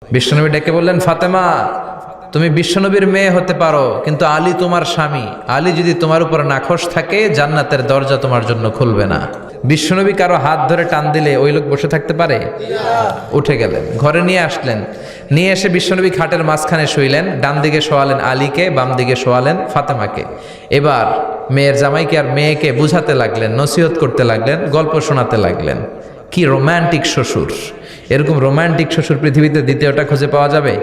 বিশ্বনবী ডেকে বললেন, ফাতেমা তুমি বিশ্বনবীর মেয়ে হতে পারো, কিন্তু আলী তোমার স্বামী। আলী যদি তোমার উপর নাখোশ থাকে, জান্নাতের দরজা তোমার জন্য খুলবে না। বিশ্বনবী কারো হাত ধরে টান দিলে ওই লোক বসে থাকতে পারে? উঠে গেলেন, ঘরে নিয়ে আসলেন। নিয়ে এসে বিশ্বনবী খাটের মাঝখানে শুইলেন। ডান দিকে শোয়ালেন আলীকে, বাম দিকে শোয়ালেন ফাতেমাকে। এবার মেয়ের জামাইকে আর মেয়েকে বুঝাতে লাগলেন, নসিহত করতে লাগলেন, গল্প শোনাতে লাগলেন। কি রোমান্টিক শ্বশুর! এরকম রোমান্টিক শ্বশুর পৃথিবীতে দ্বিতীয়টা খুঁজে পাওয়া যাবে?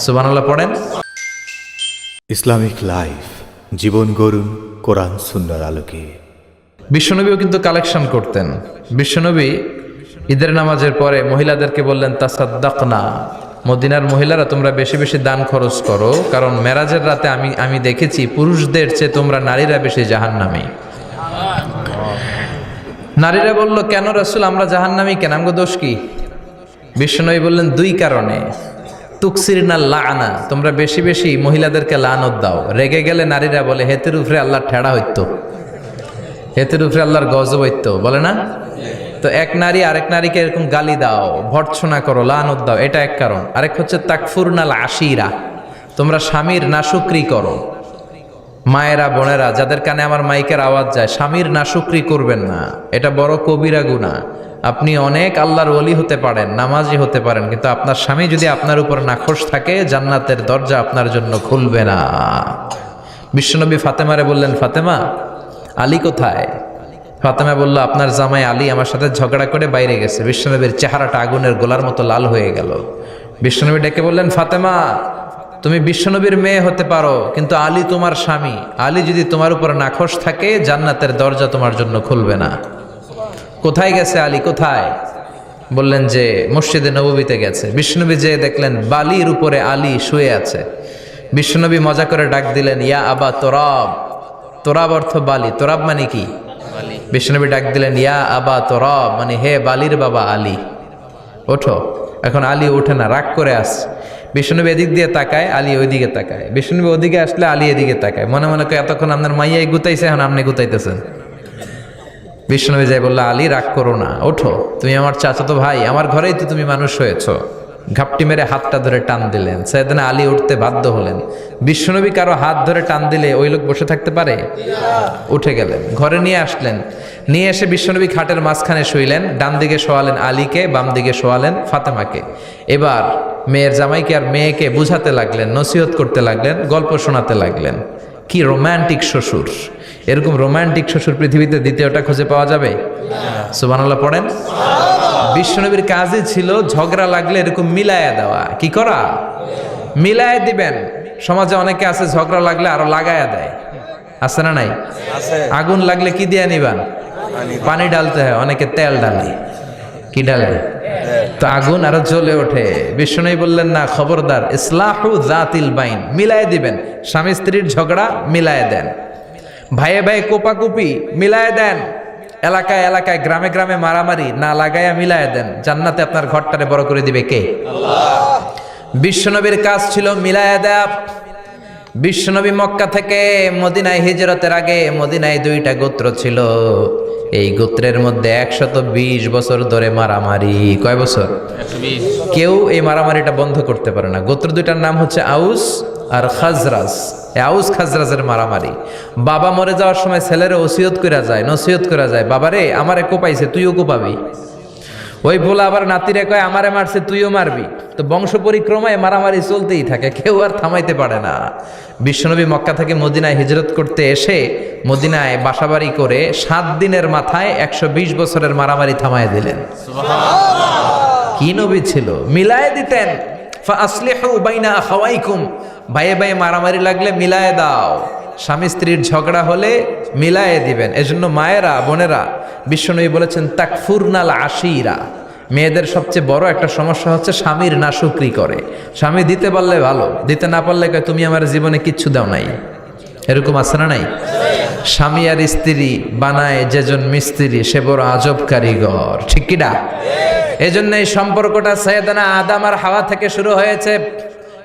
সুবহানাল্লাহ পড়েন। ইসলামিক লাইফ, জীবন গড়ুন কোরআন সুন্নাহর আলোকে। বিশ্বনবীও কিন্তু কালেকশন করতেন। বিশ্বনবী ঈদের নামাজের পরে মহিলাদেরকে বললেন, তাসাদ্দাকনা, মদিনার মহিলারা তোমরা বেশি বেশি দান খরচ করো, কারণ মেরাজের রাতে আমি দেখেছি পুরুষদের চেয়ে তোমরা নারীরা বেশি জাহান্নামী। নারীরা বলল, কেন রাসূল, আমরা জাহান্নামী কেন, আমগো দোষ কি? বিশ্বনবী বললেন, দুই কারণে। তুকসিরনা লাআনা, তোমরা বেশি বেশি মহিলাদেরকে লানত দাও। রেগে গেলে নারীরা বলে, হেতের উপরে আল্লাহর ঠেড়া হইতো, হেতের উপরে আল্লাহর গজব হইতো, বলে না? তো এক নারী আরেক নারীকে এরকম গালি দাও, ভর্ৎসনা করো, লানত দাও, এটা এক কারণ। আরেক হচ্ছে তাকফুরনাল আশিরা, তোমরা স্বামীর নাশুকরি করো। মায়েরা, বোনেরা, যাদের কানে আমার মাইকের আওয়াজ যায়, স্বামীর নাশুকরি করবেন না, এটা বড় কবিরা গুনাহ। আপনি অনেক আল্লাহর ওলি হতে পারেন, নামাজি হতে পারেন, কিন্তু আপনার স্বামী যদি আপনার উপর নাখোশ থাকে, জান্নাতের দরজা আপনার জন্য খুলবে না। বিশ্বনবী ফাতেমারে বললেন, ফাতেমা আলী কোথায়? ফাতেমা বলল, আপনার জামাই আলী আমার সাথে ঝগড়া করে বাইরে গেছে। বিশ্বনবীর চেহারাটা আগুনের গোলার মতো লাল হয়ে গেল। বিশ্বনবী ডেকে বললেন, ফাতেমা তুমি বিশ্বনবীর মেয়ে হতে পারো, কিন্তু আলী তোমার স্বামী। আলী যদি তোমার উপর নাখোশ থাকে, জান্নাতের দরজা তোমার জন্য খুলবে না। কোথায় গেছে আলী, কোথায়? বললেন যে মসজিদে নববীতে গেছে। বিশ্বনবী যে দেখলেন বালির উপরে আলী শুয়ে আছে। বিশ্বনবী মজা করে ডাক দিলেন, ইয়া আবা তোরাব। তোরাব অর্থ বালি, তোরাব মানে কি? বিশ্বনবী ডাক দিলেন, ইয়া আবা তোরাব, মানে হে বালির বাবা আলী, ওঠো। এখন আলী ওঠে না, রাগ করে আসছে। বিশ্বনবী এদিক দিয়ে তাকায়, আলী ওইদিকে তাকায়। বিশ্বনবী ওদিকে আসলে আলী এদিকে তাকায়। মনে মনে করে, এতক্ষণ আপনার মাইয়াই গুতাইছে, এখন আপনি গুতাইতেছেন। বিশ্বনবী যাই বলল, আলী রাগ করো না, ওঠো, তুমি আমার চাচাতো ভাই, আমার ঘরেই তো তুমি মানুষ হয়েছো। ঘাপটি মেরে হাতটা ধরে টান দিলেন। সাইয়েদনা আলী উঠতে বাধ্য হলেন। বিশ্বনবী কারো হাত ধরে টান দিলে ওই লোক বসে থাকতে পারে? উঠে গেলেন, ঘরে নিয়ে আসলেন। নিয়ে এসে বিশ্বনবী খাটের মাঝখানে শুইলেন। ডান দিকে শোয়ালেন আলীকে, বাম দিকে শোয়ালেন ফাতেমাকে। এবার মেয়ের জামাইকে আর মেয়েকে বুঝাতে লাগলেন, নসিহত করতে লাগলেন, গল্প শোনাতে লাগলেন। কি রোমান্টিক শ্বশুর! এরকম রোমান্টিক শ্বশুর পৃথিবীতে দ্বিতীয়টা খুঁজে পাওয়া যাবে? সুবহানাল্লাহ পড়েন। বিশ্বনবীর কাজই ছিল ঝগড়া লাগলে এরকম মিলায়া দেওয়া। কি করা? মিলায়া দিবেন। সমাজে অনেকে আছে ঝগড়া লাগলে আরো লাগায়া দেয়, আছে না নাই? আগুন লাগলে কি দিয়ে নিবান? পানি ডালতে হয়, অনেকে তেল ডালে। কি ডালে? তো আগুন আরো জ্বলে ওঠে। বিশ্বনবী বললেন, না, খবরদার, ইসলাহু যাতিল বাইন, মিলায় দিবেন। স্বামী স্ত্রীর ঝগড়া মিলায় দেন, ভাইয়ে ভাইয়ে কোপাকুপি মিলায় দেন, এলাকায় এলাকায় গ্রামে গ্রামে মারামারি না লাগাইয়া মিলায় দেন। জান্নাতে আপনার ঘরটারে বড় করে দিবে কে? আল্লাহ। বিশ্বনবীর কাজ ছিল মিলায়া দেয়া। বিশ্বনবী মক্কা থেকে মদিনায় হিজরতের আগে মদিনায় দুইটা গোত্র ছিল। এই গোত্রের মধ্যে 120 বছর ধরে মারামারি। কয় বছর? 120। কেউ এই মারামারিটা বন্ধ করতে পারে না। গোত্র দুইটার নাম হচ্ছে আউস আর খাজরাজ। আউস খাজরাজের মারামারি। বাবা মরে যাওয়ার সময় ছেলের ওসিয়ত করা যায়, নসিহত করা যায়, বাবারে আমারে কোপাইছে, তুইও কোপাবি। ওই বলে আবার নাতিরে কয়, আমারে মারছে, তুইও মারবি। তো বংশ পরিক্রমায় মারামারি চলতেই থাকে, কেউ আর থামাইতে পারে না। বিশ্বনবী মক্কা থেকে মদিনায় হিজরত করতে এসে মদিনায় বাসাবাড়ি করে 7 দিনের মাথায় 120 বছরের মারামারি থামায় দিলেন। কি নবী ছিল! মিলায় দিতেন। ফাসলিহু বাইনা আখাওয়াইকুম, ভাইয়ে ভাইয়ে মারামারি লাগলে মিলায় দাও। স্বামী স্ত্রীর ঝগড়া হলে মিলায়ে দিবেন। এজন্য মায়েরা, বোনেরা, বিশ্বনবী বলেছেন তাকফুরনাল আশিরা, মেয়েদের সবচেয়ে বড় একটা সমস্যা হচ্ছে স্বামীর নাশুকরি করে। স্বামী দিতে পারলে ভালো, দিতে না পারলে কয় তুমি আমার জীবনে কিচ্ছু দাও নাই। এরকম আছে না নাই? স্বামী আর স্ত্রী বানায় যেজন মিস্ত্রি, সে বড় আজব কারিগর। ঠিক কিনা? এজন্য এই সম্পর্কটা সাইয়েদনা আদম আর হাওয়া থেকে শুরু হয়েছে।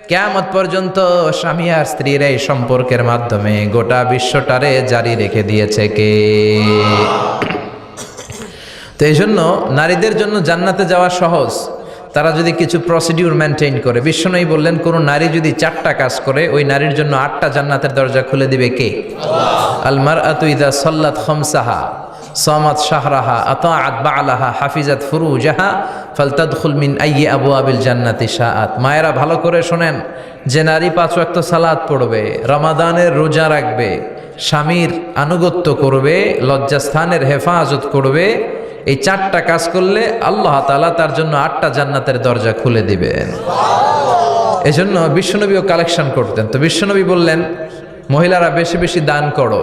কিয়ামত পর্যন্ত স্বামী আর স্ত্রীর এই সম্পর্কের মাধ্যমে গোটা বিশ্বটারে জারি রেখে দিয়েছে কে? তো এই জন্য নারীদের জন্য জান্নাতে যাওয়া সহজ। তারা যদি কিছু প্রসিডিউর মেনটেন করে, বিশ্বনবী বললেন কোন নারী যদি 4টা কাজ করে ওই নারীর জন্য 8টা জান্নাতের দরজা খুলে দিবে কে? আল মারআতু ইযা সাল্লাত খামসাহা সামাত শাহরাহা আতাআত বা'লাহা হাফিজাত ফুরুজাহা ফালতাদখুল মিন আইয়ি আবওয়াবিল জান্নাতি শাআত। মায়েরা ভালো করে শোনেন, যে নারী 5 ওয়াক্ত সালাত পড়বে, রমাদানের রোজা রাখবে, স্বামীর আনুগত্য করবে, লজ্জাস্থানের হেফাজত করবে, এই 4টা কাজ করলে আল্লাহ তাআলা তার জন্য 8টা জান্নাতের দরজা খুলে দিবেন। এজন্য বিশ্বনবীও কালেকশন করতেন। তো বিশ্বনবী বললেন মহিলারা বেশি বেশি দান করো।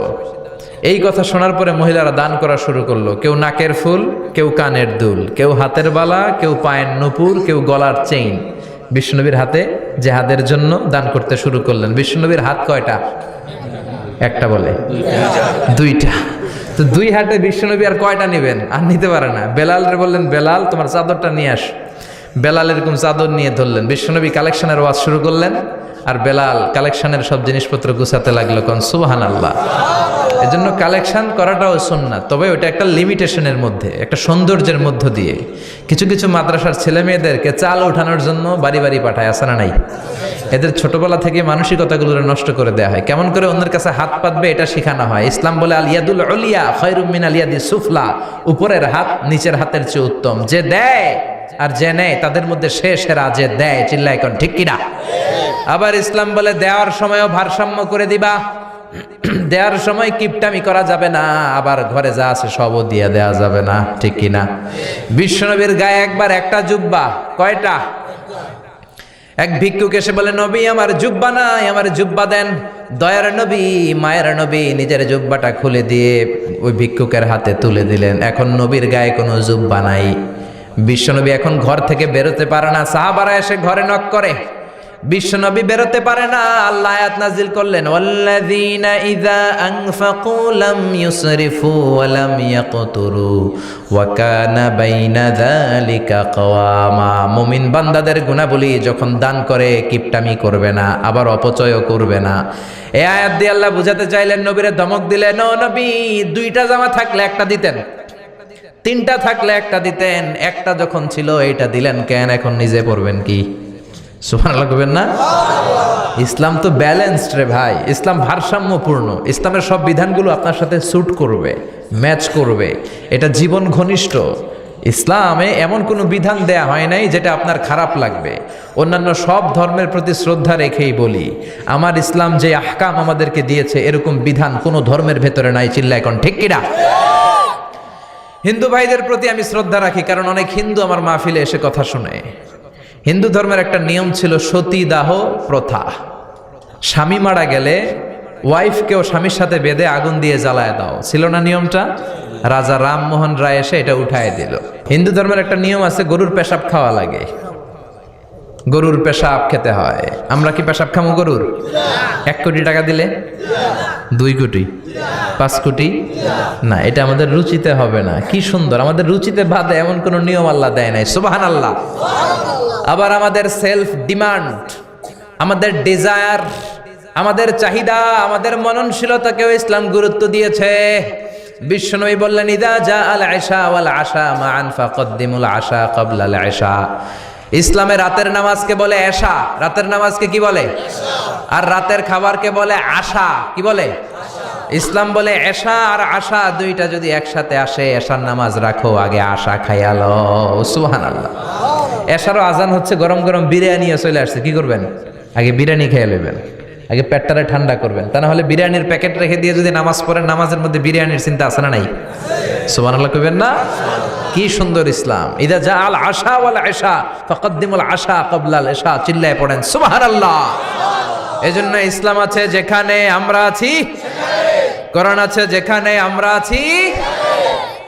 এই কথা শোনার পরে মহিলারা দান করা শুরু করলো। কেউ নাকের ফুল, কেউ কানের দুল, কেউ হাতের বালা, কেউ পায়ের নুপুর, কেউ গলার চেইন বিশ্বনবীর হাতে জেহাদের জন্য দান করতে শুরু করলেন। বিশ্বনবীর হাত কয়টা? একটা বলে 2টা। তো 2 হাতে বিশ্বনবী আর কয়টা নেবেন? আর নিতে পারে না। বেলালরে বললেন, বেলাল তোমার চাদরটা নিয়ে আস। বেলাল এরকম চাদর নিয়ে ধরলেন। বিশ্বনবী কালেকশনের ওয়াজ শুরু করলেন, আর বেলাল কালেকশনের সব জিনিসপত্র গুছাতে লাগলো। কোন সুবহানাল্লাহ। এজন্য কালেকশন করাটাও সুন্নাত, তবে ওটা একটা লিমিটেশনের মধ্যে, একটা সৌন্দর্যের মধ্য দিয়ে। কিছু কিছু মাদ্রাসার ছেলে মেয়েদেরকে চাল ওঠানোর জন্য বাড়ি বাড়ি পাঠায়, আছে না নাই? এদের ছোটবেলা থেকে মানসিকতাগুলো নষ্ট করে দেওয়া হয়। কেমন করে অন্যের কাছে হাত পাতবে এটা শেখানো হয়। ইসলাম বলে আল ইয়াদুল উলিয়া খায়রুম মিনাল ইয়াদিস সুফলা, উপরের হাত নিচের হাতের চেয়ে উত্তম। যে দেয় আর যে নেয় তাদের মধ্যে সেরা যে দেয়। চিল্লায় কোন ঠিক কিনা? আবার ইসলাম বলে দেওয়ার সময়ও ভারসাম্য করে দিবা। দেওয়ার সময় কিপটামি করা যাবে না, আবার ঘরে যা আছে সবও দিয়ে দেওয়া যাবে না, ঠিক কিনা? বিশ্বনবীর গায়ে একবার একটা জুব্বা, কয়টা? এক ভিক্ষুক এসে বলে, নবী আমার জুব্বা নাই, আমার জুব্বা দেন। দয়ার নবী, মায়ের নবী নিজের জুব্বাটা খুলে দিয়ে ওই ভিক্ষুকের হাতে তুলে দিলেন। এখন নবীর গায়ে কোনো জুব্বা নাই। বিশ্বনবী এখন ঘর থেকে বেরোতে পারে না। সাহাবারা এসে ঘরে নক করে, বিশ্বনবী বেরোতে পারে না। আল্লাহ আয়াত নাজিল করলেন, ওয়াল্লাযীনা ইযা আনফাকু লাম ইউসরিফু ওয়া লাম ইয়াকতুরু ওয়া কানা বাইনা যালিকা কওয়ামা। মুমিন বান্দাদের গুণাবলী, যখন দান করে কিপটামি করবে না, আবার অপচয়ও করবে না। এই আয়াত দিয়ে আল্লাহ বুঝাতে চাইলেন, নবীরে ধমক দিলেন, ও নবী 2টা জামা থাকলে একটা দিতেন, 3টা থাকলে একটা দিতেন, একটা যখন ছিল এইটা দিলেন কেন? এখন নিজে পড়বেন কি? সুবহানাল্লাহ কইবেন না? ইসলাম তো ব্যালেন্সড রে ভাই, ইসলাম ভারসাম্যপূর্ণ। ইসলামের সব বিধানগুলো আপনার সাথে স্যুট করবে, ম্যাচ করবে, এটা জীবন ঘনিষ্ঠ। ইসলামে এমন কোনো বিধান দেয়া হয় নাই যেটা আপনার খারাপ লাগবে। অন্যান্য সব ধর্মের প্রতি শ্রদ্ধা রেখেই বলি, আমার ইসলাম যে আহকাম আমাদেরকে দিয়েছে এরকম বিধান কোনো ধর্মের ভেতরে নাই। চিল্লা এখন ঠিক কিনা? হিন্দু ভাইদের প্রতি আমি শ্রদ্ধা রাখি, কারণ অনেক হিন্দু আমার মাহফিলে এসে কথা শুনে। হিন্দু ধর্মের একটা নিয়ম ছিল সতীদাহ প্রথা। স্বামী মারা গেলে ওয়াইফকেও স্বামীর সাথে বেঁধে আগুন দিয়ে জ্বালায় দাও, ছিল না নিয়মটা? রাজা রামমোহন রায় এসে এটা উঠায় দিল। হিন্দু ধর্মের একটা নিয়ম আছে, গরুর পেশাব খাওয়া লাগে, গরুর পেশাব খেতে হয়। আমরা কি পেশাব খামো গরুর? 1 কোটি টাকা দিলে? 2 কোটি? 5 কোটি? না, এটা আমাদের রুচিতে হবে না। কি সুন্দর, আমাদের রুচিতে বাদে এমন কোন নিয়ম আল্লাহ দেয় নাই। সুবহানাল্লাহ। আবার আমাদের সেলফ ডিমান্ড, আমাদের ডিজায়ার, আমাদের চাহিদা, আমাদের মননশীলতাকেও ইসলাম গুরুত্ব দিয়েছে। বিশ্বনবী বললেন, ইদা জা আল ইশা ওয়াল আশা মান ফাকদ্দিমুল আশা ক্বাবলা আল ইশা। ইসলামে রাতের নামাজকে বলে এশা, রাতের নামাজকে কি বলে? আর রাতের খাবারকে বলে আশা, কি বলে? ইসলাম বলে এশা আর আশা 2টা যদি একসাথে আসে, এশার নামাজ রাখো, আগে আশা খাইয়া লও। সুবহানাল্লাহ। এশারও আজান হচ্ছে, গরম গরম বিরিয়ানি চলে আসছে, কি করবেন? আগে বিরিয়ানি খেয়ে নেবেন, আগে পেটটারে ঠান্ডা করবেন। তা না হলে বিরিয়ানির প্যাকেট রেখে দিয়ে যদি নামাজ পড়েন, নামাজের মধ্যে বিরিয়ানির চিন্তা আছে না নাই? সুবহানাল্লাহ কইবেন না? কি সুন্দর ইসলাম। ইদা জা আল আশা ওয়াল ইশা ফাকদ্দিমুল আশা ক্বাবলা আল ইশা। চিল্লায় পড়েন সুবহানাল্লাহ। এজন্য ইসলাম আছে যেখানে আমরা আছি, কোরআন আছে যেখানে আমরা আছি।